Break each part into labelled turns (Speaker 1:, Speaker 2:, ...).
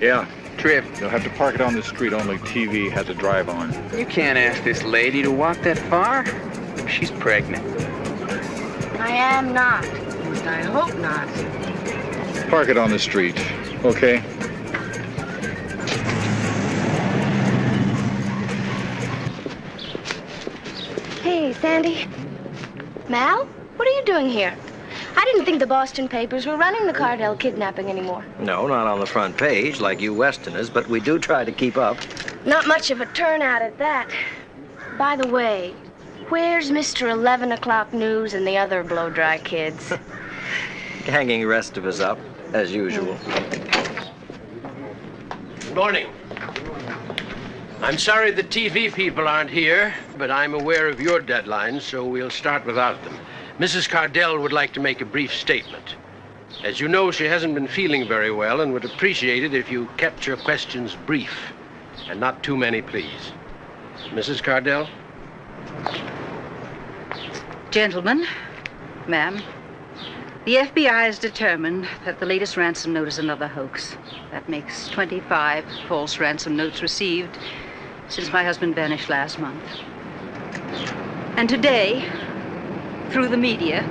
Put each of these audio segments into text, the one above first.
Speaker 1: Yeah.
Speaker 2: Trip.
Speaker 1: You'll have to park it on the street. Only TV has a drive on.
Speaker 2: You can't ask this lady to walk that far. She's pregnant.
Speaker 3: I am not. At least I hope not.
Speaker 1: Park it on the street, okay?
Speaker 3: Hey, Sandy. Mal? What are you doing here? I didn't think the Boston papers were running the Cardell kidnapping anymore.
Speaker 4: No, not on the front page like you Westerners, but we do try to keep up.
Speaker 3: Not much of a turnout at that. By the way, where's Mr. 11 o'clock News and the other blow-dry kids?
Speaker 4: Hanging the rest of us up, as usual.
Speaker 5: Good morning. I'm sorry the TV people aren't here, but I'm aware of your deadlines, so we'll start without them. Mrs. Cardell would like to make a brief statement. As you know, she hasn't been feeling very well and would appreciate it if you kept your questions brief and not too many, please. Mrs. Cardell?
Speaker 6: Gentlemen, ma'am, the FBI has determined that the latest ransom note is another hoax. That makes 25 false ransom notes received since my husband vanished last month. And today, through the media,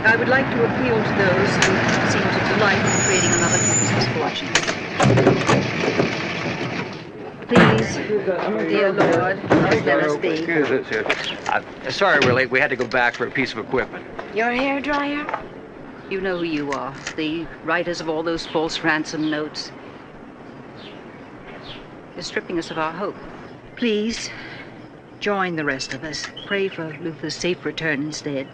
Speaker 6: I would like to appeal to those who seem to delight in creating another misfortune. Please, dear Lord, let us be.
Speaker 5: Sorry we're late. We had to go back for a piece of equipment.
Speaker 3: Your hair dryer?
Speaker 6: You know who you are, the writers of all those false ransom notes. You're stripping us of our hope. Please, join the rest of us. Pray for Luther's safe return instead.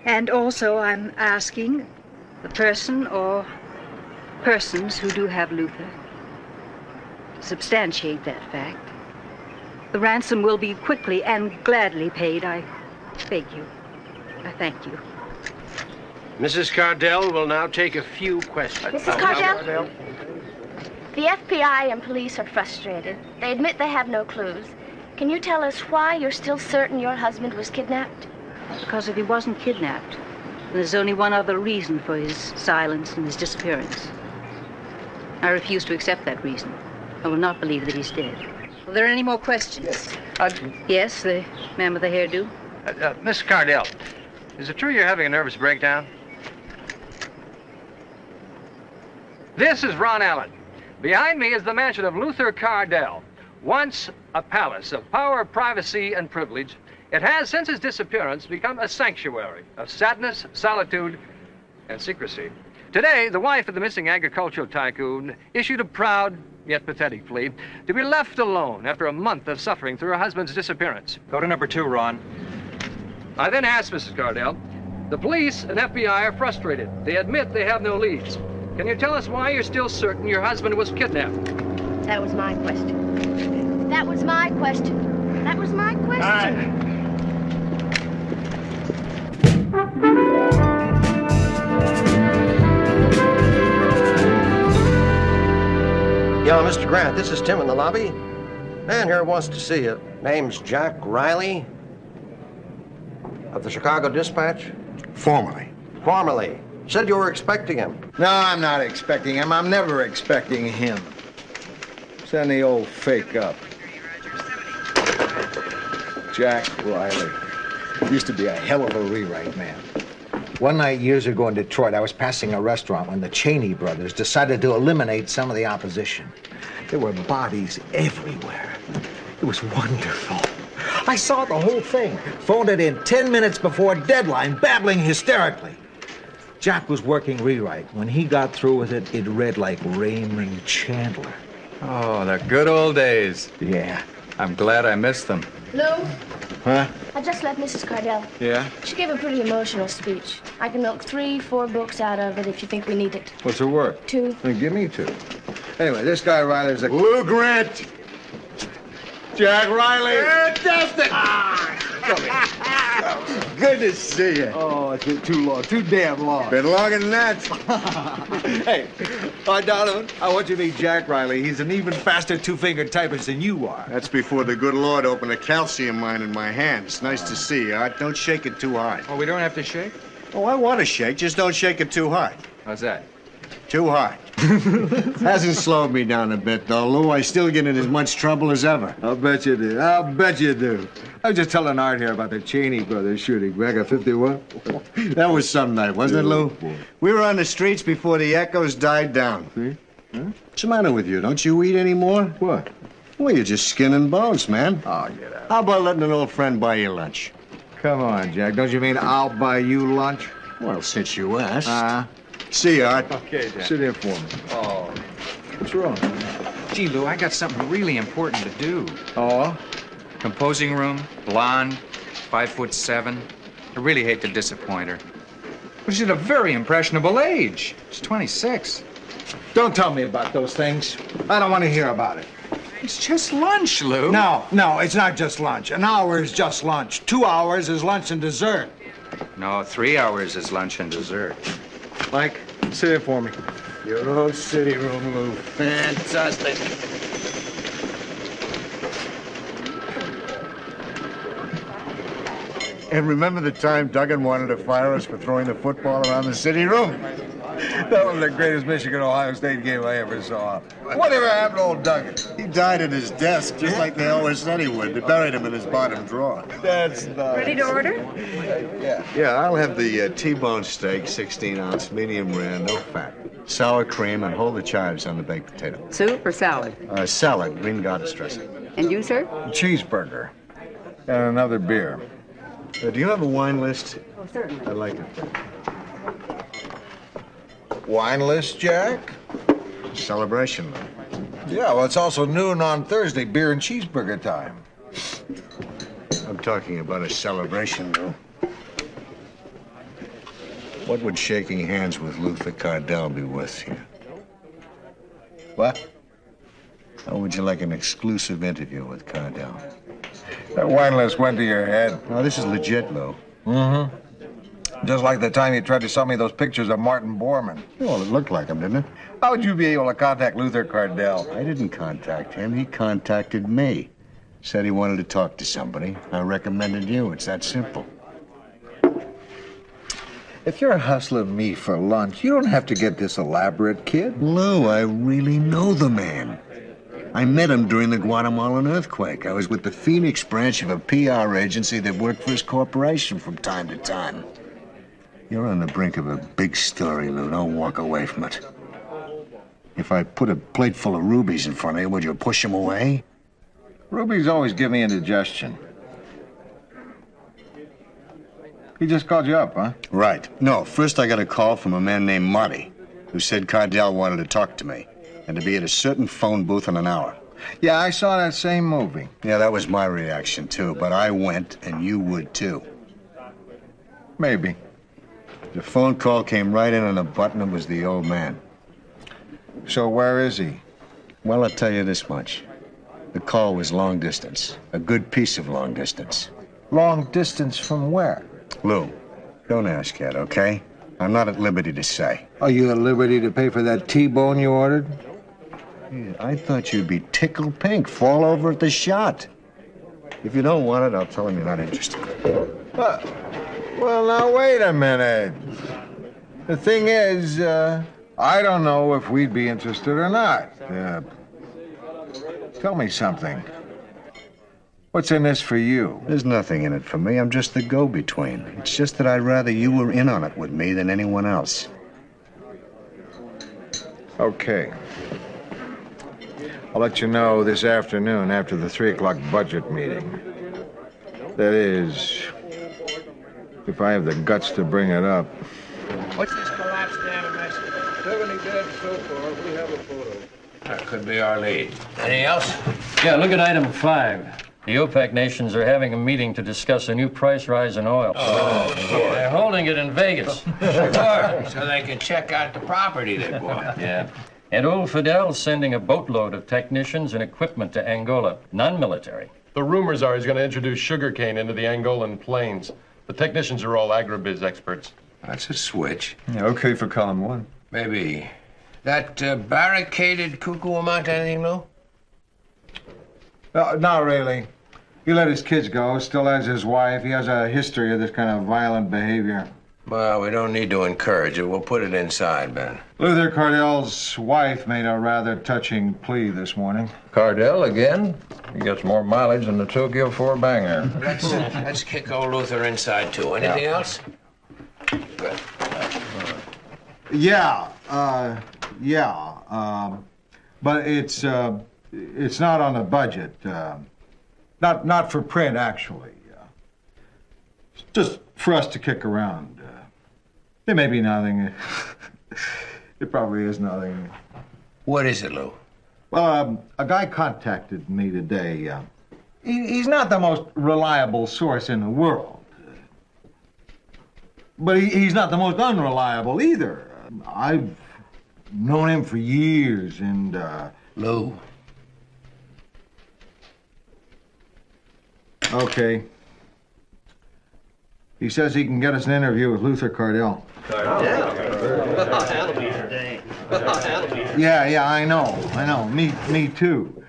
Speaker 6: And also, I'm asking the person or persons who do have Luther to substantiate that fact. The ransom will be quickly and gladly paid. I beg you. I thank you.
Speaker 5: Mrs. Cardell will now take a few questions.
Speaker 3: Mrs. Cardell? The FBI and police are frustrated. They admit they have no clues. Can you tell us why you're still certain your husband was kidnapped?
Speaker 6: Because if he wasn't kidnapped, then there's only one other reason for his silence and his disappearance. I refuse to accept that reason. I will not believe that he's dead. Are there any more questions? Yes, the man with the hairdo.
Speaker 7: Miss Cardell, is it true you're having a nervous breakdown? This is Ron Allen. Behind me is the mansion of Luther Cardell. Once a palace of power, privacy, and privilege, it has, since his disappearance, become a sanctuary of sadness, solitude, and secrecy. Today, the wife of the missing agricultural tycoon issued a proud, yet pathetic plea to be left alone after a month of suffering through her husband's disappearance.
Speaker 8: Go to number 2, Ron.
Speaker 7: I then asked Mrs. Cardell, the police and FBI are frustrated. They admit they have no leads. Can you tell us why you're still certain your husband was kidnapped?
Speaker 3: That was my question. That was my question. That was my question.
Speaker 4: Yeah, Mr. Grant, this is Tim in the lobby. Man here wants to see you. Name's Jack Riley of the Chicago Dispatch.
Speaker 9: Formerly.
Speaker 4: Formerly. Said you were expecting him.
Speaker 9: No, I'm not expecting him. I'm never expecting him. Send the old fake up. Jack Riley. Used to be a hell of a rewrite man. One night years ago in Detroit, I was passing a restaurant when the Cheney brothers decided to eliminate some of the opposition. There were bodies everywhere. It was wonderful. I saw the whole thing, phoned it in 10 minutes before deadline, babbling hysterically. Jack was working rewrite. When he got through with it, it read like Raymond Chandler.
Speaker 8: Oh, the good old days.
Speaker 9: Yeah.
Speaker 8: I'm glad I missed them.
Speaker 3: Lou,
Speaker 9: Huh?
Speaker 3: I just left Mrs. Cardell.
Speaker 9: Yeah?
Speaker 3: She gave a pretty emotional speech. I can milk 3-4 books out of it if you think we need it.
Speaker 9: What's her worth?
Speaker 3: 2.
Speaker 9: Then give me 2. Anyway, this guy Riley's a... Lou Grant! Jack Riley! Fantastic! Come here. Good to see you. Oh, it's been too long. Too damn long. Been longer than that. Hey, Donovan, I want you to meet Jack Riley. He's an even faster two-fingered typist than you are.
Speaker 10: That's before the good Lord opened a calcium mine in my hand. It's nice to see you, Art. Don't shake it too hard.
Speaker 8: Oh, we don't have to shake?
Speaker 10: Oh, I want to shake. Just don't shake it too hard.
Speaker 8: How's that?
Speaker 10: Too hard. Hasn't slowed me down a bit, though, Lou. I still get in as much trouble as ever.
Speaker 9: I'll bet you do. I'll bet you do. I was just telling Art here about the Cheney brothers shooting back at 51.
Speaker 10: That was some night, wasn't it, Lou? We were on the streets before the echoes died down.
Speaker 9: See? Huh?
Speaker 10: What's the matter with you? Don't you eat anymore?
Speaker 9: What?
Speaker 10: Well, you're just skin and bones, man.
Speaker 9: Oh, get out.
Speaker 10: How about letting an old friend buy you lunch?
Speaker 9: Come on, Jack. Don't you mean I'll buy you lunch?
Speaker 10: Well, since you asked. See you, Art.
Speaker 8: Okay, Jack.
Speaker 9: Sit in for me.
Speaker 8: Oh.
Speaker 9: What's wrong?
Speaker 8: Gee, Lou, I got something really important to do.
Speaker 9: Oh?
Speaker 8: Composing room, blonde, 5'7". I really hate to disappoint her. But she's at a very impressionable age. She's 26.
Speaker 9: Don't tell me about those things. I don't want to hear about it.
Speaker 8: It's just lunch, Lou.
Speaker 9: No, it's not just lunch. An hour is just lunch. 2 hours is lunch and dessert.
Speaker 8: No, 3 hours is lunch and dessert.
Speaker 9: Mike, sit in for me.
Speaker 10: Your own city room, Lou. Fantastic. And remember the time Duggan wanted to fire us for throwing the football around the city room?
Speaker 9: That was the greatest Michigan-Ohio State game I ever saw. Whatever happened to old Duggan?
Speaker 10: He died at his desk, just like they always said he would. They buried him in his bottom drawer.
Speaker 9: That's nice.
Speaker 6: Ready to order?
Speaker 9: Yeah.
Speaker 10: Yeah, I'll have the T-bone steak, 16-ounce, medium rare, no fat. Sour cream, and hold the chives on the baked potato.
Speaker 11: Soup or salad?
Speaker 10: Salad, green goddess dressing.
Speaker 11: And you, sir?
Speaker 9: Cheeseburger. And another beer.
Speaker 10: Do you have a wine list?
Speaker 11: Oh, certainly.
Speaker 10: I'd like it.
Speaker 9: Wine list, Jack?
Speaker 10: Celebration.
Speaker 9: Yeah, well, it's also noon on Thursday, beer and cheeseburger time.
Speaker 10: I'm talking about a celebration, though. What would shaking hands with Luther Cardell be worth here?
Speaker 9: What?
Speaker 10: How would you like an exclusive interview with Cardell?
Speaker 9: That wine list went to your head.
Speaker 10: Now, this is legit, Lou.
Speaker 9: Mm-hmm. Just like the time you tried to sell me those pictures of Martin Bormann.
Speaker 10: Well, it looked like him, didn't it?
Speaker 9: How would you be able to contact Luther Cardell?
Speaker 10: I didn't contact him. He contacted me. Said he wanted to talk to somebody. I recommended you. It's that simple.
Speaker 9: If you're hustling me for lunch, you don't have to get this elaborate, kid.
Speaker 10: Lou, I really know the man. I met him during the Guatemalan earthquake. I was with the Phoenix branch of a PR agency that worked for his corporation from time to time. You're on the brink of a big story, Lou. Don't walk away from it. If I put a plate full of rubies in front of you, would you push them away?
Speaker 9: Ruby's always give me indigestion. He just called you up, huh?
Speaker 10: Right. No, first I got a call from a man named Marty, who said Cardell wanted to talk to me and to be at a certain phone booth in an hour.
Speaker 9: Yeah, I saw that same movie.
Speaker 10: Yeah, that was my reaction, too, but I went, and you would, too.
Speaker 9: Maybe.
Speaker 10: The phone call came right in on a button. It was the old man.
Speaker 9: So where is he?
Speaker 10: Well, I'll tell you this much. The call was long distance. A good piece of long distance.
Speaker 9: Long distance from where?
Speaker 10: Lou, don't ask yet, okay? I'm not at liberty to say.
Speaker 9: Are you at liberty to pay for that T-bone you ordered?
Speaker 10: Yeah, I thought you'd be tickled pink, fall over at the shot. If you don't want it, I'll tell him you're not interested.
Speaker 9: Well, now, wait a minute. The thing is, I don't know if we'd be interested or not. Tell me something. What's in this for you?
Speaker 10: There's nothing in it for me. I'm just the go-between. It's just that I'd rather you were in on it with me than anyone else.
Speaker 9: Okay. I'll let you know this afternoon after the 3 o'clock budget meeting. That is, if I have the guts to bring it up.
Speaker 5: What's this collapse down in Mexico?
Speaker 11: 70 dead so far. We have a photo.
Speaker 5: That could be our lead. Anything else?
Speaker 12: Yeah, look at item 5. The OPEC nations are having a meeting to discuss a new price rise in oil.
Speaker 5: Oh, boy.
Speaker 12: They're holding it in Vegas.
Speaker 5: Sure, so they can check out the property they bought.
Speaker 12: Yeah. And old Fidel's sending a boatload of technicians and equipment to Angola, non-military.
Speaker 13: The rumors are he's going to introduce sugarcane into the Angolan plains. The technicians are all agribiz experts.
Speaker 5: That's a switch.
Speaker 9: Yeah, okay for column 1.
Speaker 5: Maybe. That barricaded cuckoo amount to anything, Lou?
Speaker 9: Not really. He let his kids go, still has his wife. He has a history of this kind of violent behavior.
Speaker 5: Well, we don't need to encourage it. We'll put it inside, Ben.
Speaker 9: Luther Cardell's wife made a rather touching plea this morning.
Speaker 11: Cardell again? He gets more mileage than the Tokyo 4-banger.
Speaker 5: Let's kick old Luther inside, too. Anything else? Good.
Speaker 9: Yeah, but it's not on the budget. Not for print, actually. It's just for us to kick around. It may be nothing. It probably is nothing.
Speaker 5: What is it, Lou?
Speaker 9: Well, a guy contacted me today. He's not the most reliable source in the world. But he's not the most unreliable either. I've known him for years, and,
Speaker 5: Lou.
Speaker 9: Okay. He says he can get us an interview with Luther Cardell.
Speaker 11: That'll be today.
Speaker 9: Yeah, I know. Me too.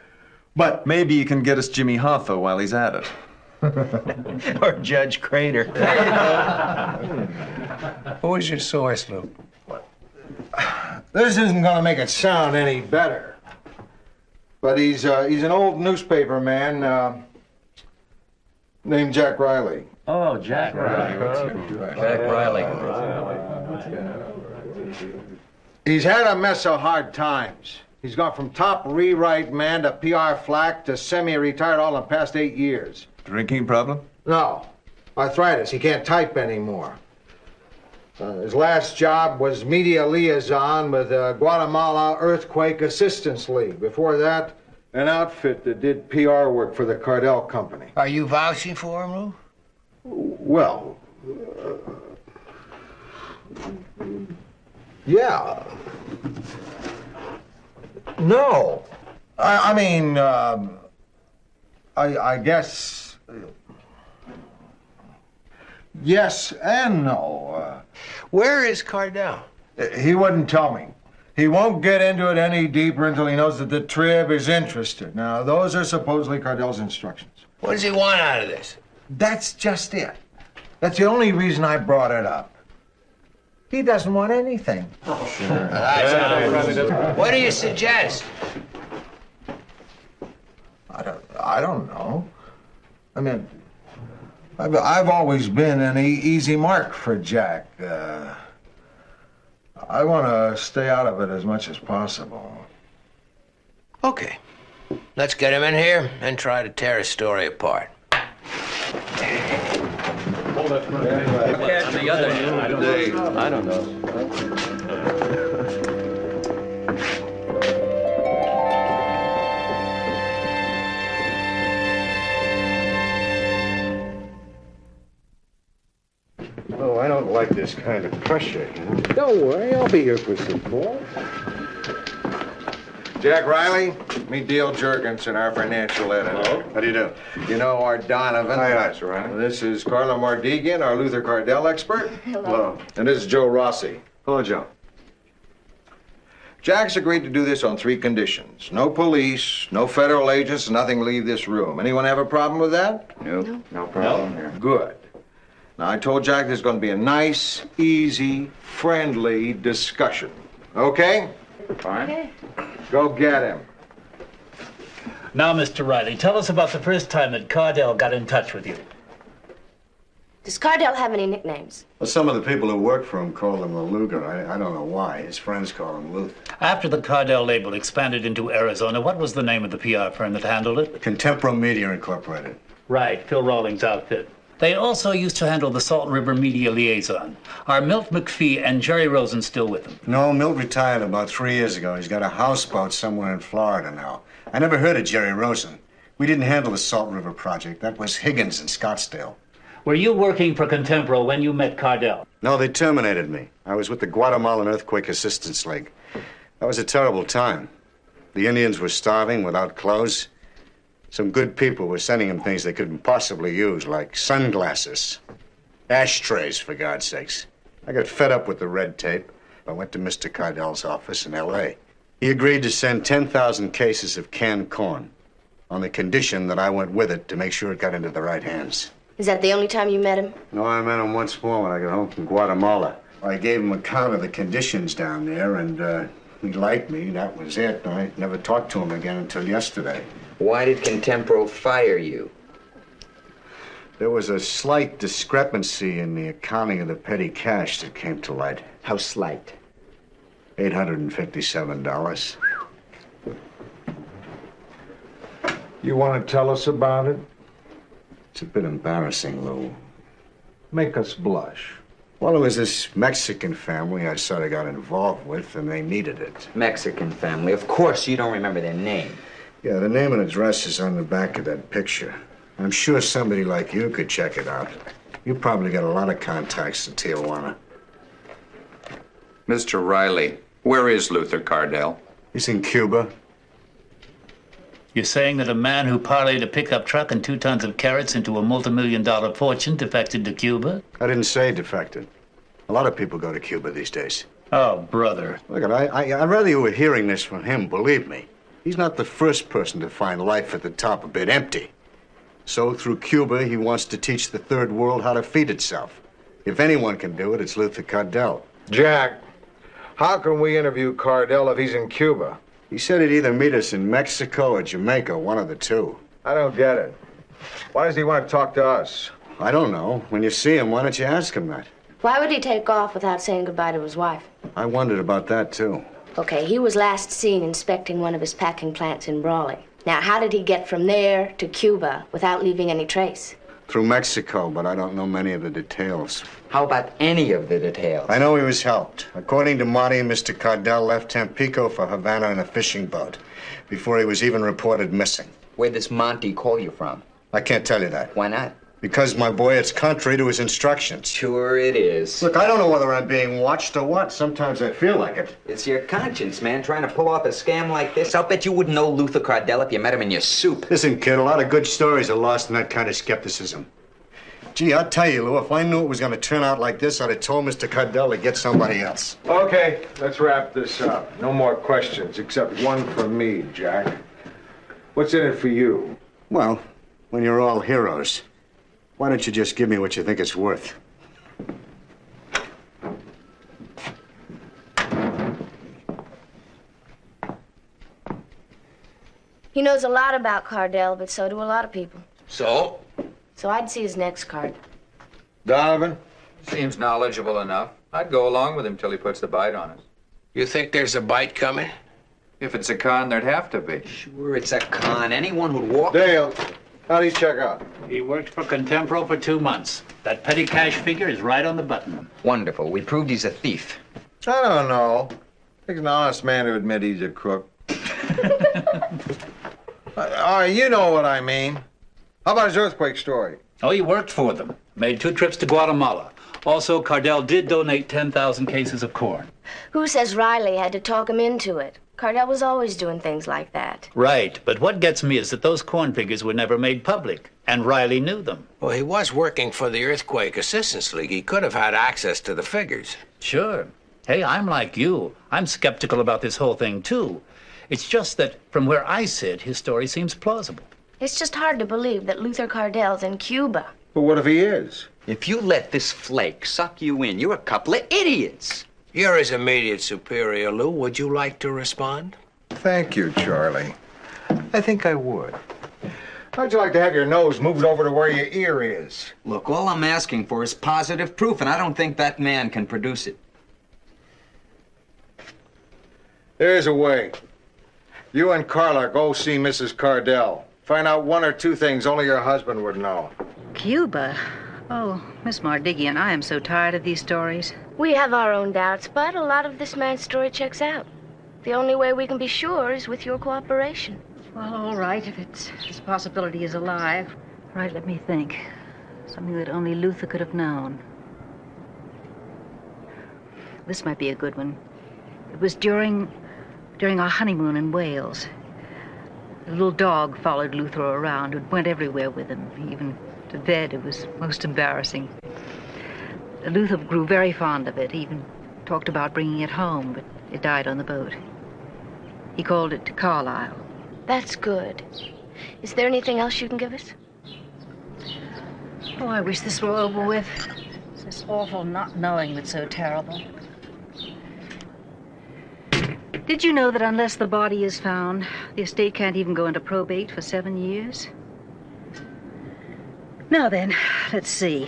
Speaker 9: But
Speaker 14: maybe you can get us Jimmy Hoffa while he's at it.
Speaker 11: Or Judge Crater.
Speaker 5: Who is your source, Lou?
Speaker 9: this isn't going to make it sound any better. But he's an old newspaper man named Jack Riley.
Speaker 12: Oh, Jack Riley. Jack Riley.
Speaker 9: He's had a mess of hard times. He's gone from top rewrite man to PR flack to semi-retired all in the past 8 years.
Speaker 14: Drinking problem?
Speaker 9: No. Arthritis. He can't type anymore. His last job was media liaison with the Guatemala Earthquake Assistance League. Before that, an outfit that did PR work for the Cardell Company.
Speaker 5: Are you vouching for him, Lou?
Speaker 9: Well, yeah. No. I mean, I guess, yes and no.
Speaker 5: Where is Cardell?
Speaker 9: He wouldn't tell me. He won't get into it any deeper until he knows that the Trib is interested. Now, those are supposedly Cardell's instructions.
Speaker 5: What does he want out of this?
Speaker 9: That's just it. That's the only reason I brought it up. He doesn't want anything.
Speaker 5: Oh, sure. What do you suggest?
Speaker 9: I don't know. I mean, I've always been an easy mark for Jack. I want to stay out of it as much as possible.
Speaker 5: Okay. Let's get him in here and try to tear his story apart.
Speaker 13: Hold it.
Speaker 12: The other
Speaker 13: I don't know.
Speaker 10: Oh, I don't like this kind of pressure. Don't worry, I'll be here for support.
Speaker 9: Jack Riley, meet Dale Jurgensen, our financial editor.
Speaker 10: Hello. How do you do?
Speaker 9: You know Art Donovan.
Speaker 10: Hi, Sir Riley.
Speaker 9: This is Carla Mardigian, our Luther Cardell expert.
Speaker 10: Hello.
Speaker 9: And this is Joe Rossi.
Speaker 10: Hello, Joe.
Speaker 9: Jack's agreed to do this on 3 conditions. No police, no federal agents, nothing leave this room. Anyone have a problem with that?
Speaker 10: No problem here.
Speaker 9: Good. Now, I told Jack there's going to be a nice, easy, friendly discussion. Okay?
Speaker 10: Fine.
Speaker 3: Okay.
Speaker 9: Go get him.
Speaker 15: Now, Mr. Riley, tell us about the first time that Cardell got in touch with you.
Speaker 3: Does Cardell have any nicknames?
Speaker 10: Well, some of the people who work for him call him the Luger. I don't know why. His friends call him Luther.
Speaker 15: After the Cardell label expanded into Arizona, what was the name of the PR firm that handled it?
Speaker 10: Contempro Media Incorporated.
Speaker 15: Right, Phil Rawlings' outfit. They also used to handle the Salt River Media Liaison. Are Milt McPhee and Jerry Rosen still with them?
Speaker 10: No, Milt retired about 3 years ago. He's got a houseboat somewhere in Florida now. I never heard of Jerry Rosen. We didn't handle the Salt River project. That was Higgins in Scottsdale.
Speaker 15: Were you working for Contempro when you met Cardell?
Speaker 10: No, they terminated me. I was with the Guatemalan Earthquake Assistance League. That was a terrible time. The Indians were starving, without clothes. Some good people were sending them things they couldn't possibly use, like sunglasses, ashtrays, for God's sakes. I got fed up with the red tape. I went to Mr. Cardell's office in L.A. He agreed to send 10,000 cases of canned corn on the condition that I went with it to make sure it got into the right hands.
Speaker 3: Is that the only time you met him?
Speaker 10: No, I met him once more when I got home from Guatemala. I gave him a account of the conditions down there, and he liked me. That was it. I never talked to him again until yesterday.
Speaker 2: Why did Contempro fire you?
Speaker 10: There was a slight discrepancy in the accounting of the petty cash that came to light.
Speaker 2: How slight?
Speaker 10: $857.
Speaker 9: You want to tell us about it?
Speaker 10: It's a bit embarrassing, Lou.
Speaker 9: Make us blush.
Speaker 10: Well, it was this Mexican family I sort of got involved with, and they needed it.
Speaker 2: Mexican family. Of course you don't remember their name.
Speaker 10: Yeah, the name and address is on the back of that picture. I'm sure somebody like you could check it out. You probably got a lot of contacts in Tijuana.
Speaker 8: Mr. Riley, where is Luther Cardell?
Speaker 10: He's in Cuba.
Speaker 15: You're saying that a man who parlayed a pickup truck and 2 tons of carrots into a multi-million-dollar fortune defected to Cuba?
Speaker 10: I didn't say defected. A lot of people go to Cuba these days.
Speaker 15: Oh, brother.
Speaker 10: Look, I'd rather you were hearing this from him, believe me. He's not the first person to find life at the top a bit empty. So, through Cuba, he wants to teach the third world how to feed itself. If anyone can do it, it's Luther Cardell.
Speaker 9: Jack, how can we interview Cardell if he's in Cuba?
Speaker 10: He said he'd either meet us in Mexico or Jamaica, one of the two.
Speaker 9: I don't get it. Why does he want to talk to us?
Speaker 10: I don't know. When you see him, why don't you ask him that?
Speaker 3: Why would he take off without saying goodbye to his wife?
Speaker 10: I wondered about that, too.
Speaker 3: Okay, he was last seen inspecting one of his packing plants in Brawley. Now, how did he get from there to Cuba without leaving any trace?
Speaker 10: Through Mexico, but I don't know many of the details.
Speaker 2: How about any of the details?
Speaker 10: I know he was helped. According to Marty, Mr. Cardell left Tampico for Havana in a fishing boat before he was even reported missing.
Speaker 2: Where does Monty call you from?
Speaker 10: I can't tell you that.
Speaker 2: Why not?
Speaker 10: Because, my boy, it's contrary to his instructions.
Speaker 2: Sure it is.
Speaker 10: Look, I don't know whether I'm being watched or what. Sometimes I feel like it.
Speaker 2: It's your conscience, man, trying to pull off a scam like this. I'll bet you wouldn't know Luther Cardell if you met him in your soup.
Speaker 10: Listen, kid, a lot of good stories are lost in that kind of skepticism. Gee, I'll tell you, Lou, if I knew it was going to turn out like this, I'd have told Mr. Cardell to get somebody else.
Speaker 9: Okay, let's wrap this up. No more questions, except one from me, Jack. What's in it for you?
Speaker 10: Well, when you're all heroes, why don't you just give me what you think it's worth?
Speaker 3: He knows a lot about Cardell, but so do a lot of people.
Speaker 5: So?
Speaker 3: So I'd see his next card.
Speaker 9: Donovan?
Speaker 8: Seems knowledgeable enough. I'd go along with him till he puts the bite on us.
Speaker 5: You think there's a bite coming?
Speaker 8: If it's a con, there'd have to be.
Speaker 2: Sure, it's a con. Anyone who'd walk...
Speaker 9: Dale, how do you check out?
Speaker 15: He worked for Contempro for 2 months. That petty cash figure is right on the button.
Speaker 2: Wonderful. We proved he's a thief.
Speaker 9: I don't know. He's an honest man to admit he's a crook. All right, you know what I mean. How about his earthquake story?
Speaker 15: Oh, he worked for them. Made 2 trips to Guatemala. Also, Cardell did donate 10,000 cases of corn.
Speaker 3: Who says Riley had to talk him into it? Cardell was always doing things like that.
Speaker 15: Right, but what gets me is that those corn figures were never made public, and Riley knew them.
Speaker 5: Well, he was working for the Earthquake Assistance League. He could have had access to the figures.
Speaker 15: Sure. Hey, I'm like you. I'm skeptical about this whole thing, too. It's just that, from where I sit, his story seems plausible.
Speaker 3: It's just hard to believe that Luther Cardell's in Cuba.
Speaker 9: But what if he is?
Speaker 2: If you let this flake suck you in, you're a couple of idiots.
Speaker 5: You're his immediate superior, Lou. Would you like to respond?
Speaker 9: Thank you, Charlie. I think I would. How'd you like to have your nose moved over to where your ear is?
Speaker 2: Look, all I'm asking for is positive proof, and I don't think that man can produce it.
Speaker 9: There's a way. You and Carla go see Mrs. Cardell. Find out one or two things only your husband would know.
Speaker 6: Cuba? Oh, Miss Mardigian, I am so tired of these stories.
Speaker 3: We have our own doubts, but a lot of this man's story checks out. The only way we can be sure is with your cooperation.
Speaker 6: Well, all right, if this possibility is alive. All right, let me think. Something that only Luther could have known. This might be a good one. It was during our honeymoon in Wales. A little dog followed Luther around and went everywhere with him, even to bed. It was most embarrassing. Luther grew very fond of it. He even talked about bringing it home, but it died on the boat. He called it Carlisle.
Speaker 3: That's good. Is there anything else you can give us?
Speaker 6: Oh, I wish this were over with. It's this awful not knowing that's so terrible. Did you know that unless the body is found, the estate can't even go into probate for 7 years? Now then, let's see.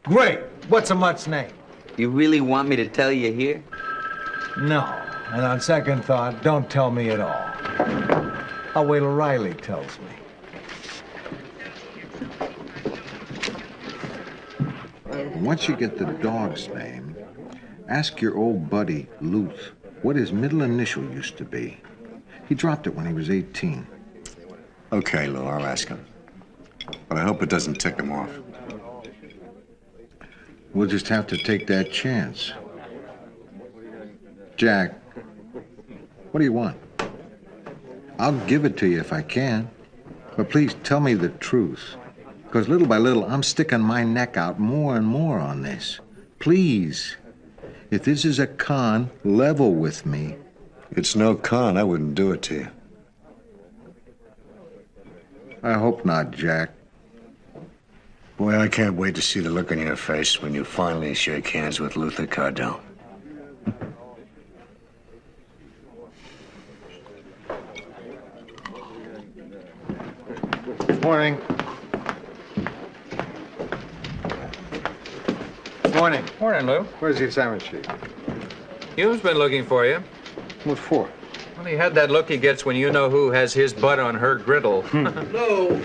Speaker 9: Great. What's a mutt's name?
Speaker 2: You really want me to tell you here?
Speaker 9: No. And on second thought, don't tell me at all. I'll wait till Riley tells me.
Speaker 10: Once you get the dog's name, ask your old buddy, Luth, what his middle initial used to be. He dropped it when he was 18.
Speaker 16: Okay, Lou, I'll ask him. But I hope it doesn't tick him off.
Speaker 10: We'll just have to take that chance. Jack, what do you want? I'll give it to you if I can. But please tell me the truth. Because little by little, I'm sticking my neck out more and more on this. Please. If this is a con, level with me.
Speaker 16: It's no con. I wouldn't do it to you.
Speaker 10: I hope not, Jack.
Speaker 16: Boy, I can't wait to see the look on your face when you finally shake hands with Luther Cardell.
Speaker 9: Morning. Morning.
Speaker 8: Morning, Lou.
Speaker 9: Where's the assignment sheet?
Speaker 8: Hugh's been looking for you.
Speaker 9: What for?
Speaker 8: Well, he had that look he gets when you know who has his butt on her griddle.
Speaker 4: Lou,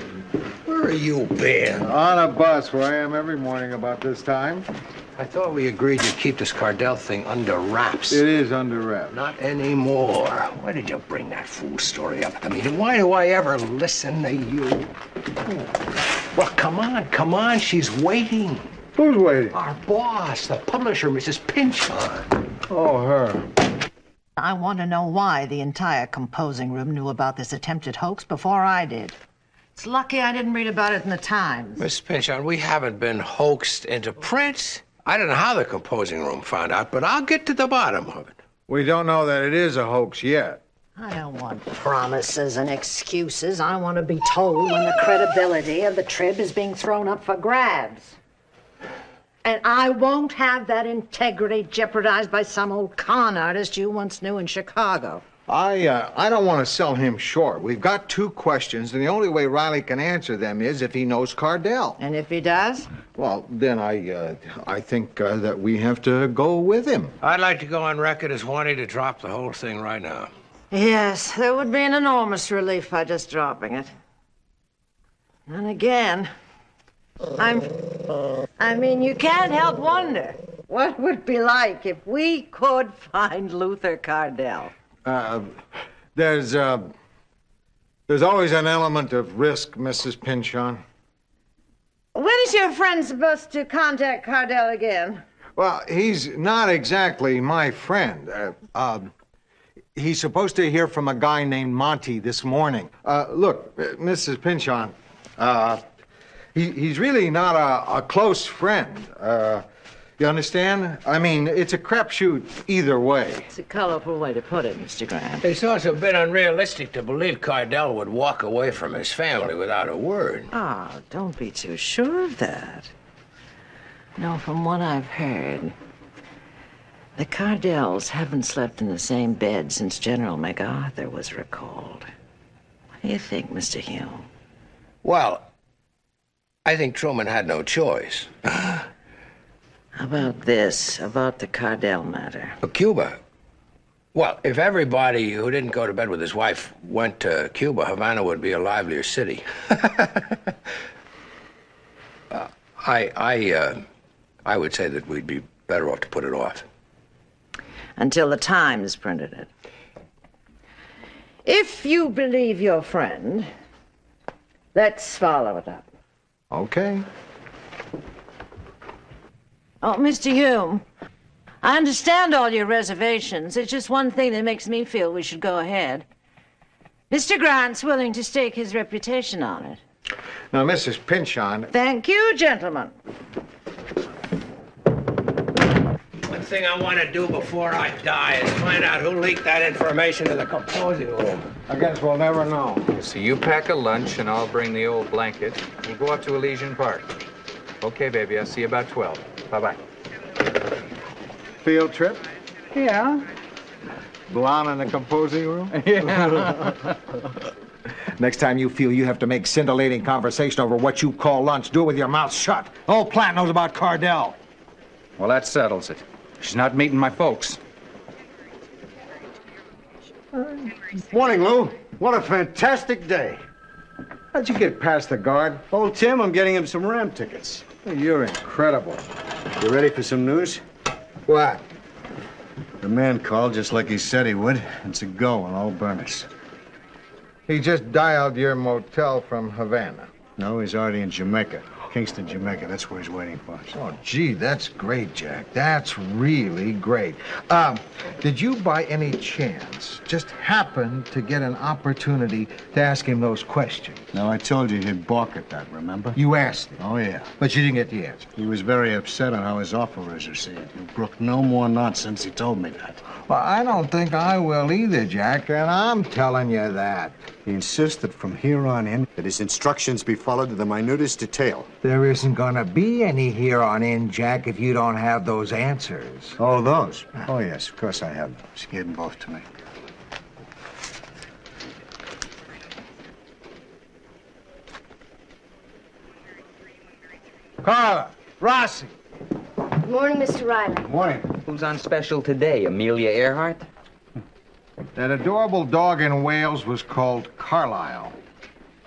Speaker 4: where have you been?
Speaker 9: On a bus, where I am every morning about this time.
Speaker 4: I thought we agreed to keep this Cardell thing under wraps.
Speaker 9: It is under wraps.
Speaker 4: Not anymore. Why did you bring that fool story up at the meeting? Why do I ever listen to you? Well, come on. She's waiting.
Speaker 9: Who's waiting?
Speaker 4: Our boss, the publisher, Mrs. Pynchon.
Speaker 9: Oh, her.
Speaker 17: I want to know why the entire composing room knew about this attempted hoax before I did. It's lucky I didn't read about it in the Times.
Speaker 4: Miss Pynchon, we haven't been hoaxed into print. I don't know how the composing room found out, but I'll get to the bottom of it.
Speaker 9: We don't know that it is a hoax yet.
Speaker 17: I don't want promises and excuses. I want to be told when the credibility of the Trib is being thrown up for grabs. And I won't have that integrity jeopardized by some old con artist you once knew in Chicago.
Speaker 9: I don't want to sell him short. We've got two questions, and the only way Riley can answer them is if he knows Cardell.
Speaker 17: And if he does?
Speaker 9: Well, then I think that we have to go with him.
Speaker 4: I'd like to go on record as wanting to drop the whole thing right now.
Speaker 17: Yes, there would be an enormous relief by just dropping it. And again, I mean, you can't help wonder what would it be like if we could find Luther Cardell.
Speaker 9: There's always an element of risk, Mrs. Pynchon.
Speaker 17: When is your friend supposed to contact Cardell again?
Speaker 9: Well, he's not exactly my friend. He's supposed to hear from a guy named Monty this morning. Look, Mrs. Pynchon, he's really not a close friend. You understand? I mean, it's a crapshoot either way.
Speaker 17: It's a colorful way to put it, Mr. Grant.
Speaker 4: It's also a bit unrealistic to believe Cardell would walk away from his family without a word.
Speaker 17: Oh, don't be too sure of that. No, from what I've heard, the Cardells haven't slept in the same bed since General MacArthur was recalled. do you think, Mr. Hume?
Speaker 5: Well, I think Truman had no choice.
Speaker 17: How about this, about the Cardell matter?
Speaker 5: Cuba? Well, if everybody who didn't go to bed with his wife went to Cuba, Havana would be a livelier city. I would say that we'd be better off to put it off.
Speaker 17: Until the Times printed it. If you believe your friend, let's follow it up.
Speaker 9: Okay.
Speaker 17: Oh, Mr. Hume, I understand all your reservations. It's just one thing that makes me feel we should go ahead. Mr. Grant's willing to stake his reputation on it.
Speaker 9: Now, Mrs. Pynchon...
Speaker 17: Thank you, gentlemen.
Speaker 5: One thing I want to do before I die is find out who leaked that information to the composing room.
Speaker 9: I guess we'll never know.
Speaker 8: So you pack a lunch, and I'll bring the old blanket. We'll go up to Elysian Park. Okay, baby, I'll see you about 12. Bye-bye.
Speaker 9: Field trip?
Speaker 8: Yeah.
Speaker 9: Blonde in the composing room?
Speaker 8: Yeah.
Speaker 9: Next time you feel you have to make scintillating conversation over what you call lunch, do it with your mouth shut. The whole plant knows about Cardell.
Speaker 8: Well, that settles it. She's not meeting my folks.
Speaker 10: Morning, Lou. What a fantastic day.
Speaker 9: How'd you get past the guard?
Speaker 10: Old Tim, I'm getting him some Ram tickets.
Speaker 9: You're incredible.
Speaker 10: You ready for some news?
Speaker 9: What?
Speaker 10: The man called just like he said he would. It's a go on all burners.
Speaker 9: He just dialed your motel from Havana.
Speaker 10: No, he's already in Jamaica. Kingston, Jamaica. That's where he's waiting for us.
Speaker 9: Oh, gee, that's great, Jack. That's really great. Did you by any chance just happen to get an opportunity to ask him those questions?
Speaker 10: No, I told you he'd balk at that, remember?
Speaker 9: You asked him?
Speaker 10: Oh, yeah.
Speaker 9: But you didn't get the answer?
Speaker 10: He was very upset on how his offer was received. He brooked no more nonsense. He told me that.
Speaker 9: Well, I don't think I will either, Jack, and I'm telling you that.
Speaker 10: He insists that from here on in, that his instructions be followed to the minutest detail.
Speaker 9: There isn't gonna be any here on in, Jack, if you don't have those answers.
Speaker 10: Oh, those? Oh, yes, of course I have those. He gave them both to me.
Speaker 9: Carla, Rossi.
Speaker 3: Good morning, Mr. Riley.
Speaker 10: Morning.
Speaker 2: Who's on special today? Amelia Earhart?
Speaker 9: That adorable dog in Wales was called Carlisle.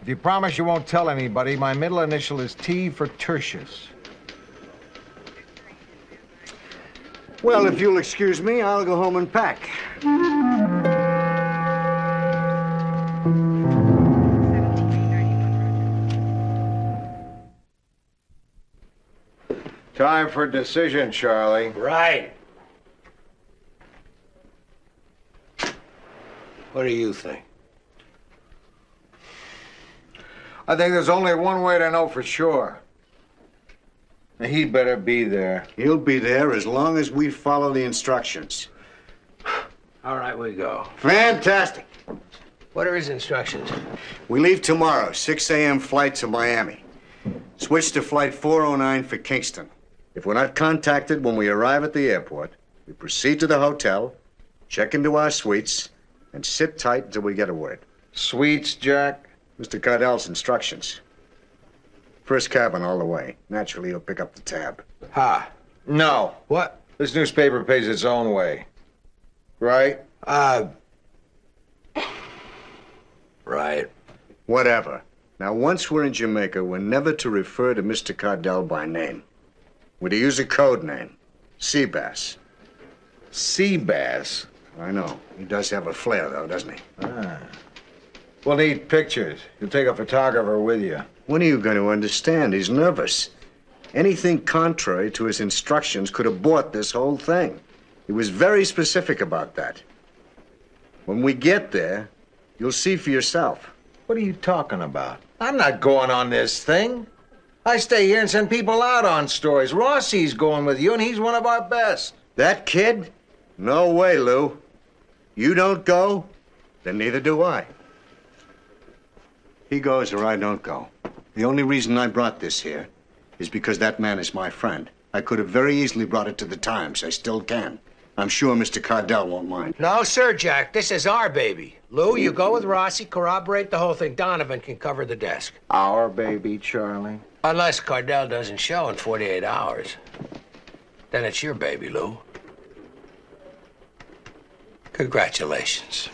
Speaker 9: If you promise you won't tell anybody, my middle initial is T for Tertius.
Speaker 10: Well, if you'll excuse me, I'll go home and pack.
Speaker 9: Time for decision, Charlie.
Speaker 5: Right. What do you think?
Speaker 9: I think there's only one way to know for sure. He better be there.
Speaker 10: He'll be there as long as we follow the instructions.
Speaker 5: All right, we go.
Speaker 10: Fantastic.
Speaker 5: What are his instructions?
Speaker 10: We leave tomorrow, 6 a.m. flight to Miami. Switch to flight 409 for Kingston. If we're not contacted when we arrive at the airport, we proceed to the hotel, check into our suites, and sit tight until we get a word.
Speaker 9: Suites, Jack?
Speaker 10: Mr. Cardell's instructions. First cabin all the way. Naturally, he'll pick up the tab.
Speaker 9: Ha. No.
Speaker 5: What?
Speaker 9: This newspaper pays its own way. Right?
Speaker 5: Right.
Speaker 10: Whatever. Now, once we're in Jamaica, we're never to refer to Mr. Cardell by name. We're to use a code name. Seabass.
Speaker 9: Seabass?
Speaker 10: I know. He does have a flair, though, doesn't he?
Speaker 9: Ah. We'll need pictures. You'll take a photographer with you.
Speaker 10: When are you going to understand? He's nervous. Anything contrary to his instructions could abort this whole thing. He was very specific about that. When we get there, you'll see for yourself.
Speaker 9: What are you talking about? I'm not going on this thing. I stay here and send people out on stories. Rossi's going with you, and he's one of our best.
Speaker 10: That kid? No way, Lou. You don't go, then neither do I. He goes or I don't go. The only reason I brought this here is because that man is my friend. I could have very easily brought it to the Times. I still can.
Speaker 16: I'm sure Mr. Cardell won't mind.
Speaker 5: No, sir, Jack. This is our baby. Lou, you go with Rossi, corroborate the whole thing. Donovan can cover the desk.
Speaker 9: Our baby, Charlie?
Speaker 5: Unless Cardell doesn't show in 48 hours. Then it's your baby, Lou. Congratulations.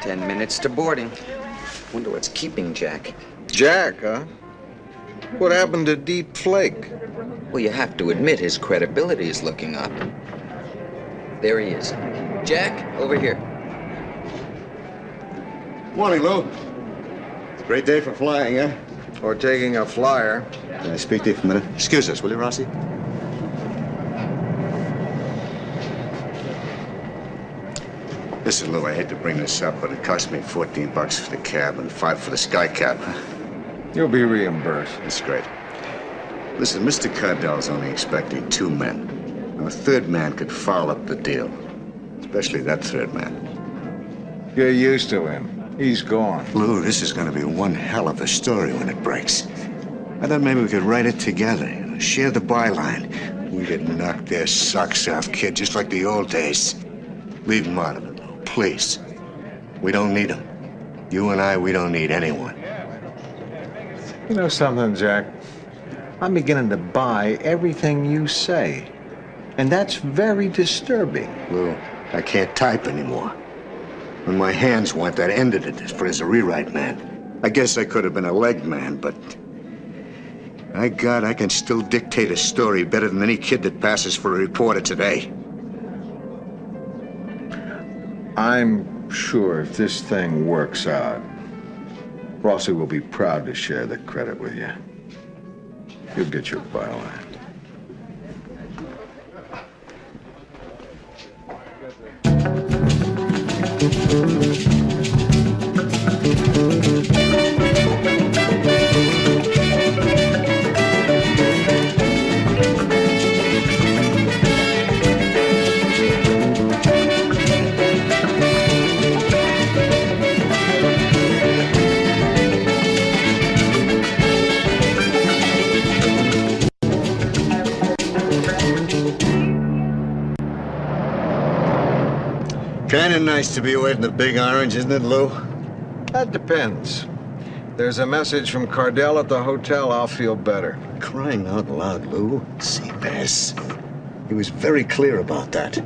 Speaker 2: 10 minutes to boarding. Wonder what's keeping Jack.
Speaker 1: Jack, huh? What happened to Deep Flake?
Speaker 2: Well, you have to admit his credibility is looking up. There he is. Jack, over here.
Speaker 16: Morning, Lou. It's a great day for flying, eh?
Speaker 1: Or taking a flyer.
Speaker 16: Can I speak to you for a minute? Excuse us, will you, Rossi? Listen, Lou, I hate to bring this up, but it cost me $14 for the cab and $5 for the sky cap.
Speaker 1: You'll be reimbursed.
Speaker 16: That's great. Listen, Mr. Cardell's only expecting 2 men. Now, a third man could foul up the deal. Especially that third man.
Speaker 1: Get used to him. He's gone.
Speaker 16: Lou, this is going to be one hell of a story when it breaks. I thought maybe we could write it together, share the byline. We could knock their socks off, kid, just like the old days. Leave them out of it, Lou, please. We don't need them. You and I, we don't need anyone.
Speaker 9: You know something, Jack? I'm beginning to buy everything you say. And that's very disturbing.
Speaker 16: Lou, I can't type anymore. When my hands went, that ended it as a rewrite man. I guess I could have been a leg man, but... by God, I can still dictate a story better than any kid that passes for a reporter today.
Speaker 1: I'm sure if this thing works out, Rossi will be proud to share the credit with you. You'll get your byline.
Speaker 16: Kinda nice to be away from the Big Orange, isn't it, Lou?
Speaker 1: That depends. There's a message from Cardell at the hotel, I'll feel better.
Speaker 16: Crying out loud, Lou. Seabass. He was very clear about that.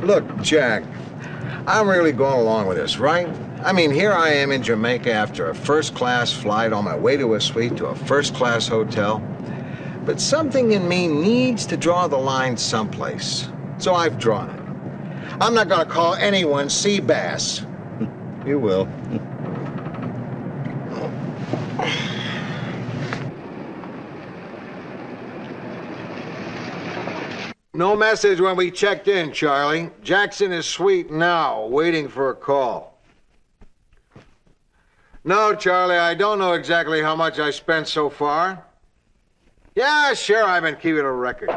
Speaker 1: Look, Jack, I'm really going along with this, right? I mean, here I am in Jamaica after a first-class flight on my way to a suite to a first-class hotel. But something in me needs to draw the line someplace. So I've drawn it. I'm not going to call anyone Seabass.
Speaker 16: You will.
Speaker 1: No message when we checked in, Charlie. Jackson is sweet now, waiting for a call. No, Charlie, I don't know exactly how much I spent so far. Yeah, sure, I've been keeping a record.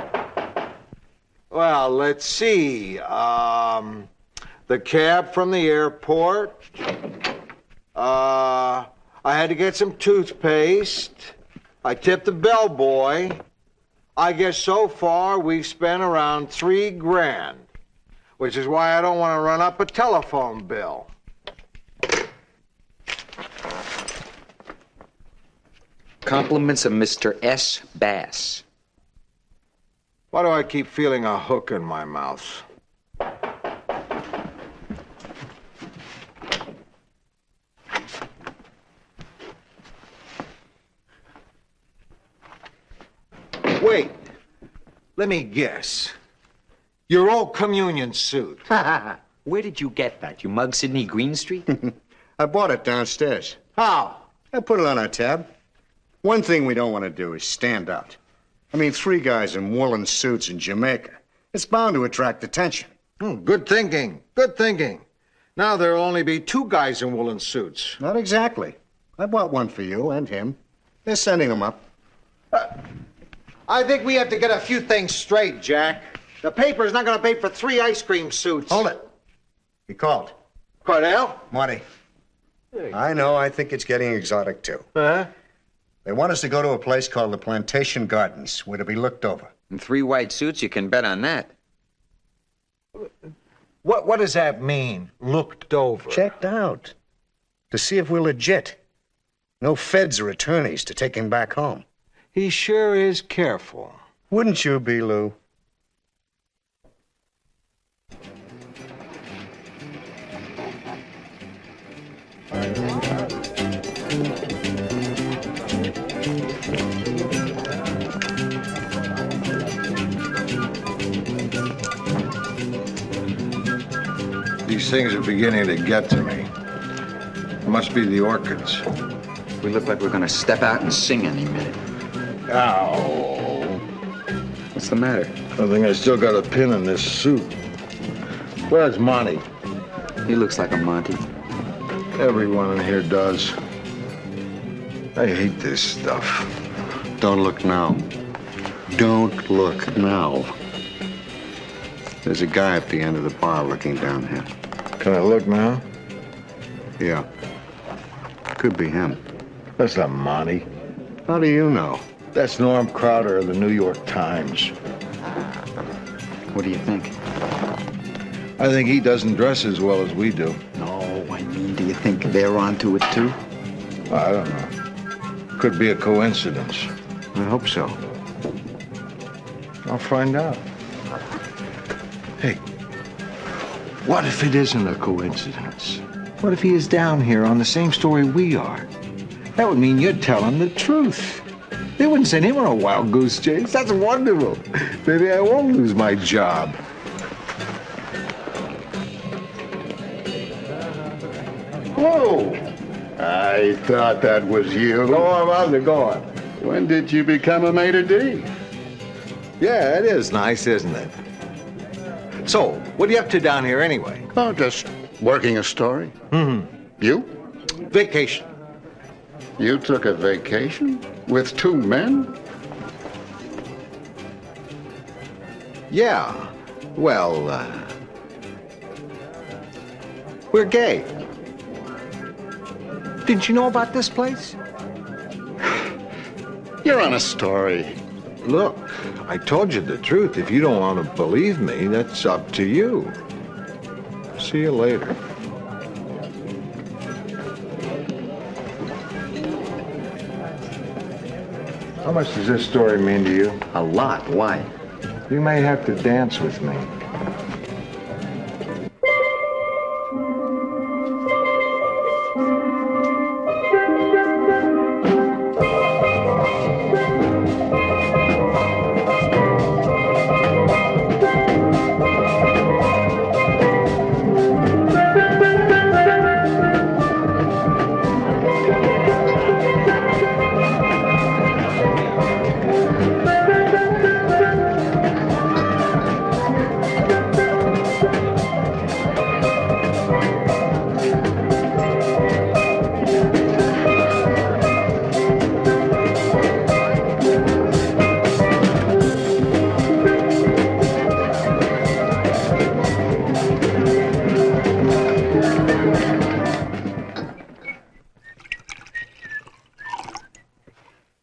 Speaker 1: Well, let's see. The cab from the airport. I had to get some toothpaste. I tipped the bellboy. I guess so far we've spent around $3 grand, which is why I don't want to run up a telephone bill.
Speaker 2: Compliments of Mr. S. Bass.
Speaker 1: Why do I keep feeling a hook in my mouth? Wait, let me guess. Your old communion suit.
Speaker 2: Where did you get that? You mug Sidney Greenstreet?
Speaker 16: I bought it downstairs.
Speaker 1: How?
Speaker 16: I put it on our tab. One thing we don't want to do is stand out. I mean, 3 guys in woolen suits in Jamaica. It's bound to attract attention.
Speaker 1: Good thinking. Good thinking. Now there'll only be 2 guys in woolen suits.
Speaker 16: Not exactly. I bought one for you and him. They're sending them up.
Speaker 9: I think we have to get a few things straight, Jack. The paper's not going to pay for 3 ice cream suits.
Speaker 16: Hold it. He called.
Speaker 1: Cardell?
Speaker 16: Marty. I know, I think it's getting exotic, too.
Speaker 1: Uh-huh.
Speaker 16: They want us to go to a place called the Plantation Gardens. We're to be looked over.
Speaker 2: In 3 white suits, you can bet on that.
Speaker 9: What does that mean, looked over?
Speaker 16: Checked out. To see if we're legit. No feds or attorneys to take him back home.
Speaker 9: He sure is careful.
Speaker 16: Wouldn't you be, Lou?
Speaker 1: These things are beginning to get to me. It must be the orchids.
Speaker 2: We look like we're gonna step out and sing any minute.
Speaker 1: Ow.
Speaker 2: What's the matter?
Speaker 1: I think I still got a pin in this suit. Where's Monty?
Speaker 2: He looks like a Monty.
Speaker 1: Everyone in here does. I hate this stuff.
Speaker 16: Don't look now. Don't look now. There's a guy at the end of the bar looking down here.
Speaker 1: Can I look now?
Speaker 16: Yeah. Could be him.
Speaker 1: That's not Monty.
Speaker 16: How do you know?
Speaker 1: That's Norm Crowder of the New York Times.
Speaker 2: What do you think?
Speaker 1: I think he doesn't dress as well as we do.
Speaker 2: No, I mean, do you think they're onto it too?
Speaker 1: I don't know. Could be a coincidence.
Speaker 16: I hope so.
Speaker 1: I'll find out. Hey, what if it isn't a coincidence? What if he is down here on the same story we are? That would mean you're telling the truth. They wouldn't send him on a wild goose chase. That's wonderful. Maybe I won't lose my job.
Speaker 18: Oh, I thought that was you.
Speaker 1: Go on, Roger, go on.
Speaker 18: When did you become a maitre d'?
Speaker 1: Yeah, it is nice, isn't it? So, what are you up to down here anyway?
Speaker 18: Oh, just working a story. You?
Speaker 1: Vacation.
Speaker 18: You took a vacation? With 2 men?
Speaker 1: Yeah. Well, we're gay. Didn't you know about this place?
Speaker 18: You're on a story.
Speaker 1: Look, I told you the truth. If you don't want to believe me, that's up to you. See you later. How much does this story mean to you?
Speaker 2: A lot. Why?
Speaker 1: You may have to dance with me.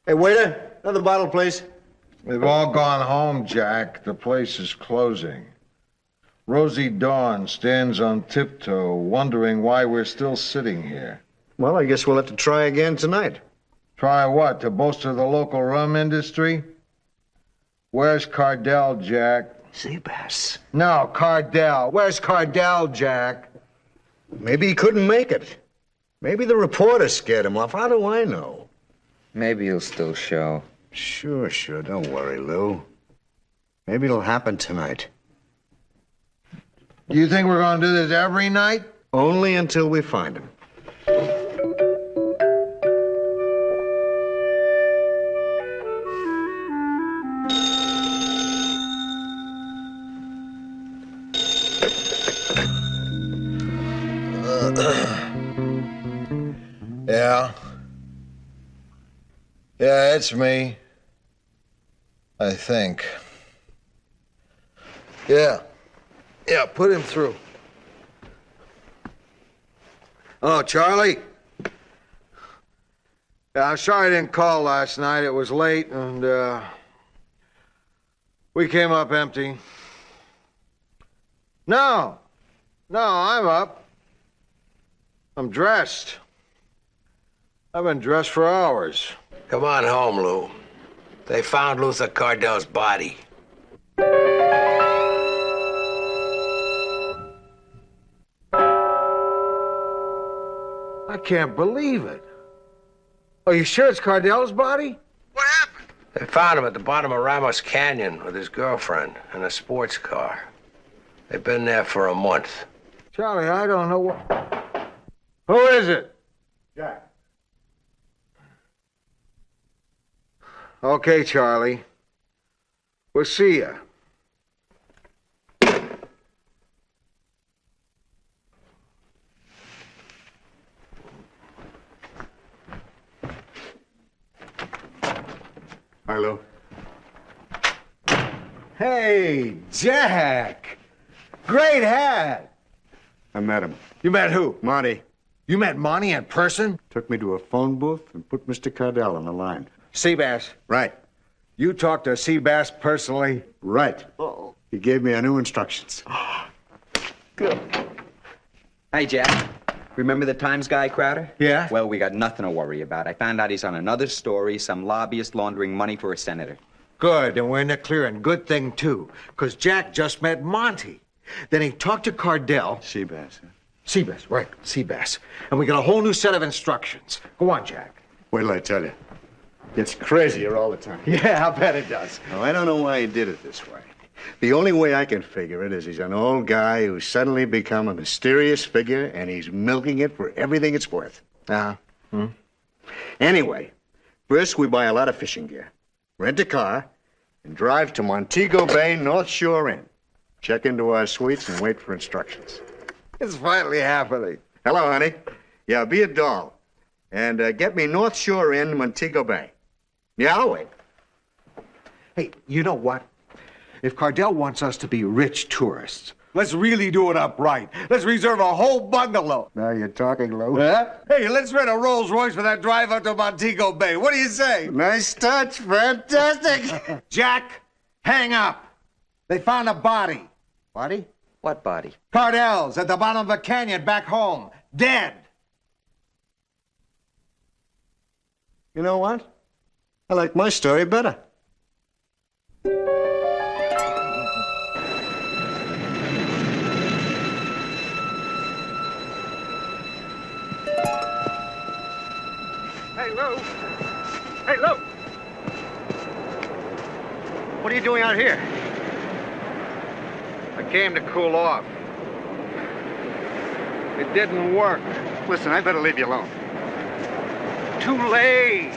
Speaker 4: Hey, waiter, another bottle, please.
Speaker 1: They've all gone home, Jack. The place is closing. Rosie Dawn stands on tiptoe, wondering why we're still sitting here.
Speaker 16: Well, I guess we'll have to try again tonight.
Speaker 1: Try what? To bolster the local rum industry? Where's Cardell, Jack?
Speaker 16: Seabass.
Speaker 1: No, Cardell. Where's Cardell, Jack?
Speaker 16: Maybe he couldn't make it. Maybe the reporter scared him off. How do I know?
Speaker 2: Maybe he'll still show.
Speaker 16: Sure. Don't worry, Lou. Maybe it'll happen tonight.
Speaker 1: Do you think we're going to do this every night?
Speaker 16: Only until we find him.
Speaker 1: Yeah. Yeah, it's me. I think. Yeah, put him through. Oh, Charlie? Yeah, I'm sorry I didn't call last night. It was late, and, we came up empty. No, I'm up. I'm dressed. I've been dressed for hours.
Speaker 5: Come on home, Lou. They found Luther Cardell's body.
Speaker 1: I can't believe it. Are you sure it's Cardell's body?
Speaker 5: They found him at the bottom of Ramos Canyon with his girlfriend in a sports car. They've been there for a month.
Speaker 1: Charlie, I don't know what... Who is it?
Speaker 16: Jack.
Speaker 1: Okay, Charlie. We'll see ya.
Speaker 16: Hi, Lou.
Speaker 1: Hey, Jack! Great hat!
Speaker 16: I met him.
Speaker 1: You met who?
Speaker 16: Monty.
Speaker 1: You met Monty in person?
Speaker 16: Took me to a phone booth and put Mr. Cardell on the line.
Speaker 1: Seabass?
Speaker 16: Right.
Speaker 1: You talked to Seabass personally?
Speaker 16: Right. He gave me a new instructions.
Speaker 1: Good.
Speaker 19: Hey, Jack. Remember the Times guy, Crowder?
Speaker 1: Yeah?
Speaker 19: Well, we got nothing to worry about. I found out he's on another story, some lobbyist laundering money for a senator.
Speaker 1: Good, and we're in the clear, and good thing, too, because Jack just met Monty. Then he talked to Cardell.
Speaker 16: Seabass.
Speaker 1: Seabass, right, Seabass. And we got a whole new set of instructions. Go on, Jack.
Speaker 16: Wait till I tell you. It's crazier all the time.
Speaker 1: Yeah, I bet it does.
Speaker 16: Now, I don't know why he did it this way. The only way I can figure it is he's an old guy who's suddenly become a mysterious figure, and he's milking it for everything it's worth.
Speaker 1: Uh-huh.
Speaker 16: Anyway, first we buy a lot of fishing gear, rent a car, and drive to Montego Bay, North Shore Inn. Check into our suites and wait for instructions.
Speaker 1: It's finally happening.
Speaker 16: Hello, honey. Yeah, be a doll. And get me North Shore Inn, Montego Bay. Yeah, I'll wait.
Speaker 1: Hey, you know what? If Cardell wants us to be rich tourists, let's really do it up right. Let's reserve a whole bungalow.
Speaker 16: Now you're talking, Lou.
Speaker 1: Huh? Hey, let's rent a Rolls Royce for that drive out to Montego Bay. What do you say?
Speaker 16: Nice touch. Fantastic.
Speaker 1: Jack, hang up. They found a body.
Speaker 16: Body?
Speaker 19: What body?
Speaker 1: Cardell's at the bottom of a canyon back home. Dead.
Speaker 16: You know what? I like my story better.
Speaker 4: Hey, Lou. Hey, Lou. What are you doing out here?
Speaker 1: I came to cool off. It didn't work.
Speaker 16: Listen, I better leave you alone.
Speaker 1: Too late.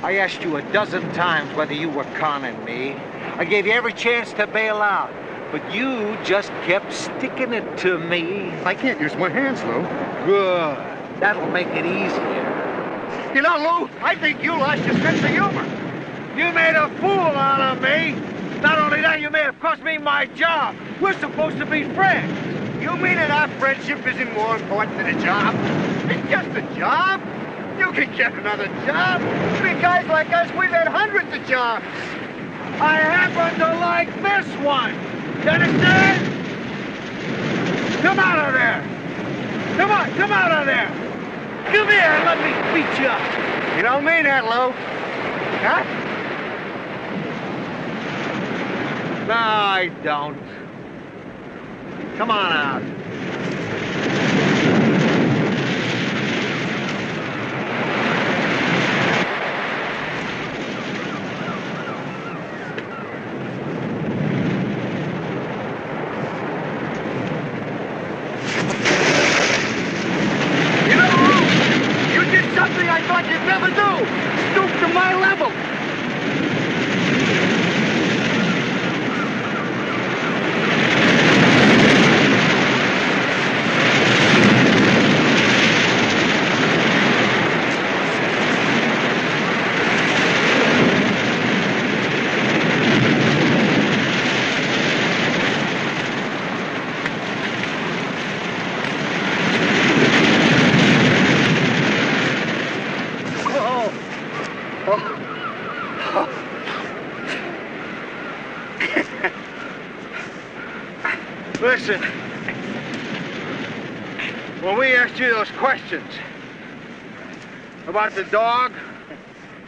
Speaker 1: I asked you a dozen times whether you were conning me. I gave you every chance to bail out, but you just kept sticking it to me.
Speaker 16: I can't use my hands, Lou.
Speaker 1: Good. That'll make it easier.
Speaker 4: You know, Lou, I think you lost your sense of humor.
Speaker 1: You made a fool out of me. Not only that, you may have cost me my job. We're supposed to be friends.
Speaker 4: You mean that our friendship isn't more important than a job? It's just a job. You can get another job. Big guys like us, we've had hundreds of jobs.
Speaker 1: I happen to like this one. You understand? Come out of there. Come on, come out of there. Come here and let me beat you up.
Speaker 4: You don't mean that, Lou. Huh?
Speaker 1: No, I don't. Come on out.
Speaker 4: You know, Lou, you did something I thought you'd never do. Stoop to my level.
Speaker 20: Listen, when we asked you those questions about the dog,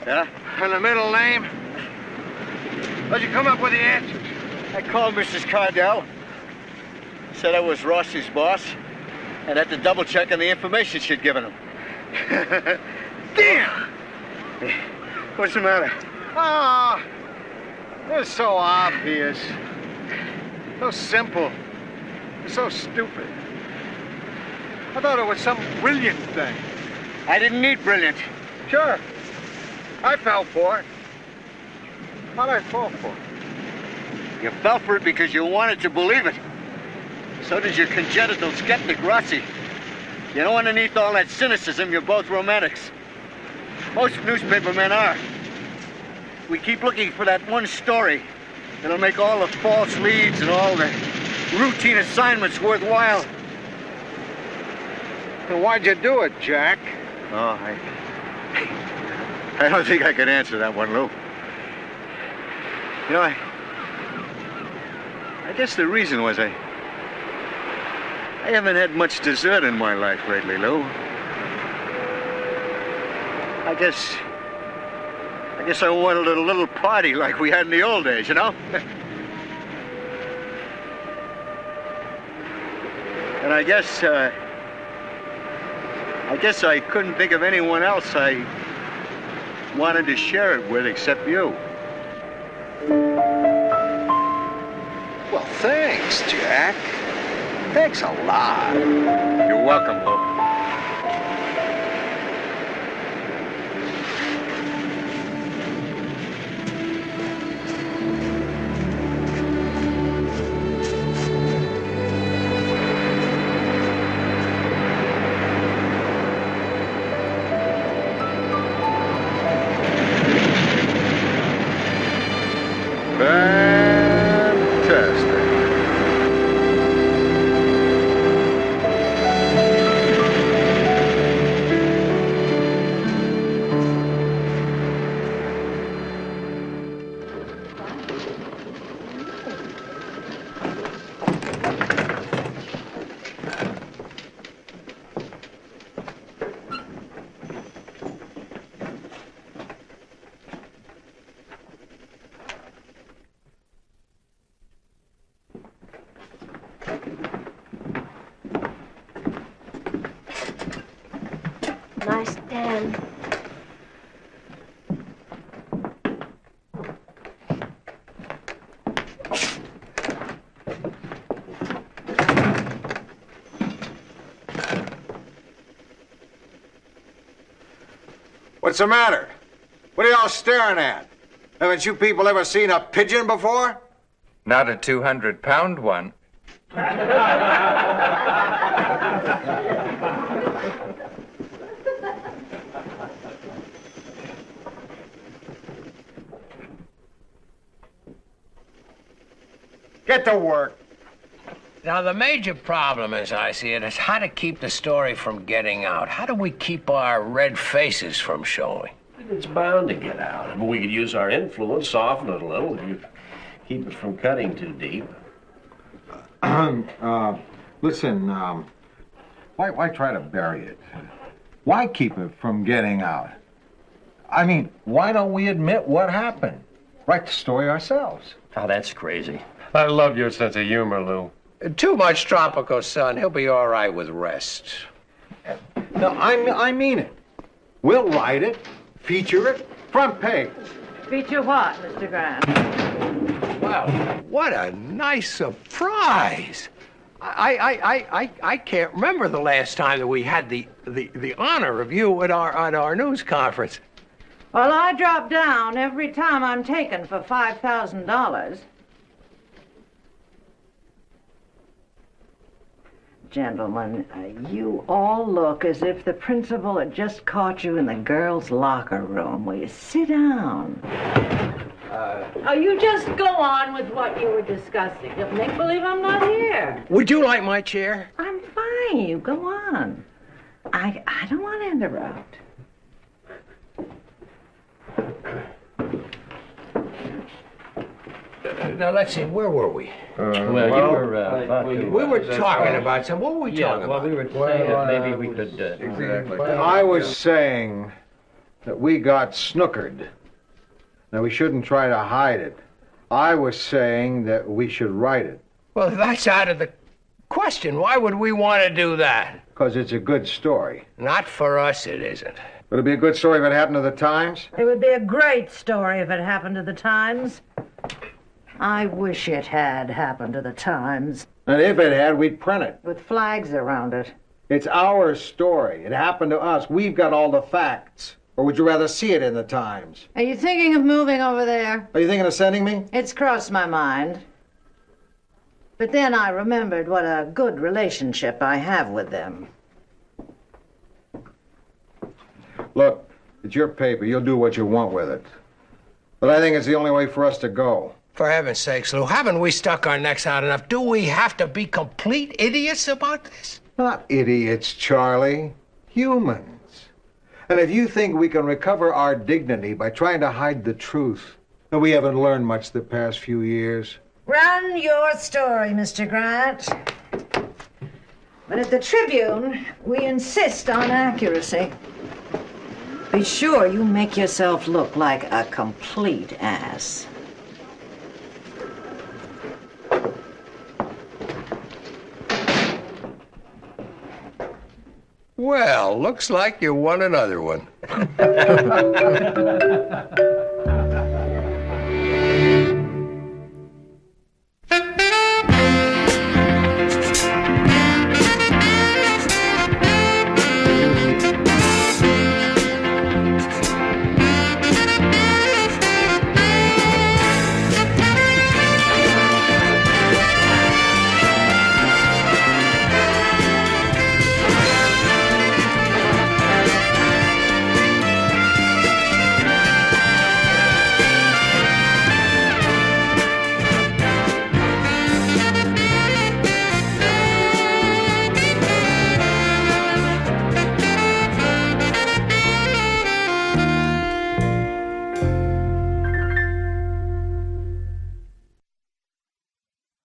Speaker 21: Yeah?
Speaker 20: and the middle name, how'd you come up with the answers?
Speaker 21: I called Mrs. Cardell, said I was Rossi's boss, and had to double check on the information she'd given him.
Speaker 20: Damn!
Speaker 21: What's the matter?
Speaker 20: Oh, it's so obvious. So simple. So stupid. I thought it was some brilliant thing.
Speaker 21: I didn't need brilliant.
Speaker 20: Sure. I fell for it. How'd I fall for it?
Speaker 21: You fell for it because you wanted to believe it. So did your congenital skeptic, Rossi. You know, underneath all that cynicism, you're both romantics. Most newspapermen are. We keep looking for that one story that'll make all the false leads and all the routine assignments worthwhile.
Speaker 20: Then why'd you do it, Jack?
Speaker 21: Oh, I don't think I could answer that one, Lou. You know, I guess the reason was I haven't had much dessert in my life lately, Lou. I guess I wanted a little party like we had in the old days, you know? And I guess I couldn't think of anyone else I wanted to share it with except you.
Speaker 1: Well, thanks, Jack. Thanks a lot.
Speaker 21: You're welcome, Lou.
Speaker 3: Nice den.
Speaker 1: What's the matter? What are y'all staring at? Haven't you people ever seen a pigeon before?
Speaker 8: Not a 200-pound one.
Speaker 1: Get to work.
Speaker 5: Now, the major problem, as I see it, is how to keep the story from getting out. How do we keep our red faces from showing?
Speaker 22: It's bound to get out. But we could use our influence, soften it a little, keep it from cutting too deep.
Speaker 9: Listen, why try to bury it? Why keep it from getting out? I mean, why don't we admit what happened? Write the story ourselves.
Speaker 12: Oh, that's crazy.
Speaker 13: I love your sense of humor, Lou.
Speaker 5: Too much tropical sun. He'll be all right with rest.
Speaker 9: No, I mean it. We'll write it, feature it, front page.
Speaker 17: Feature what, Mr. Grant?
Speaker 5: Wow, what a nice surprise. I can't remember the last time that we had the honor of you at our news conference.
Speaker 17: Well, I drop down every time I'm taken for $5,000. Gentlemen, you all look as if the principal had just caught you in the girls' locker room. Will you sit down? Oh, you just go on with what you were discussing. Make believe I'm not here.
Speaker 5: Would you like my chair?
Speaker 17: I'm fine. You go on. I don't want to interrupt.
Speaker 5: now let's see, where were we?
Speaker 12: Well, you were about to...
Speaker 5: We were talking about some. What were we talking about?
Speaker 12: Well, we were saying that maybe we could...
Speaker 14: Exactly.
Speaker 9: I was saying that we got snookered. Now, we shouldn't try to hide it. I was saying that we should write it.
Speaker 5: Well, that's out of the question. Why would we want to do that?
Speaker 9: Because it's a good story.
Speaker 5: Not for us, it isn't.
Speaker 9: Would it be a good story if it happened to the Times?
Speaker 17: It would be a great story if it happened to the Times. I wish it had happened to the Times.
Speaker 9: And if it had, we'd print it.
Speaker 17: With flags around it.
Speaker 9: It's our story. It happened to us. We've got all the facts. Or would you rather see it in the Times?
Speaker 17: Are you thinking of moving over there?
Speaker 9: Are you thinking of sending me?
Speaker 17: It's crossed my mind. But then I remembered what a good relationship I have with them.
Speaker 9: Look, it's your paper. You'll do what you want with it. But I think it's the only way for us to go.
Speaker 5: For heaven's sakes, Lou, haven't we stuck our necks out enough? Do we have to be complete idiots about this?
Speaker 9: Not idiots, Charlie. Humans. And if you think we can recover our dignity by trying to hide the truth, then we haven't learned much the past few years.
Speaker 17: Run your story, Mr. Grant. But at the Tribune, we insist on accuracy. Be sure you make yourself look like a complete ass.
Speaker 5: Well, looks like you won another one.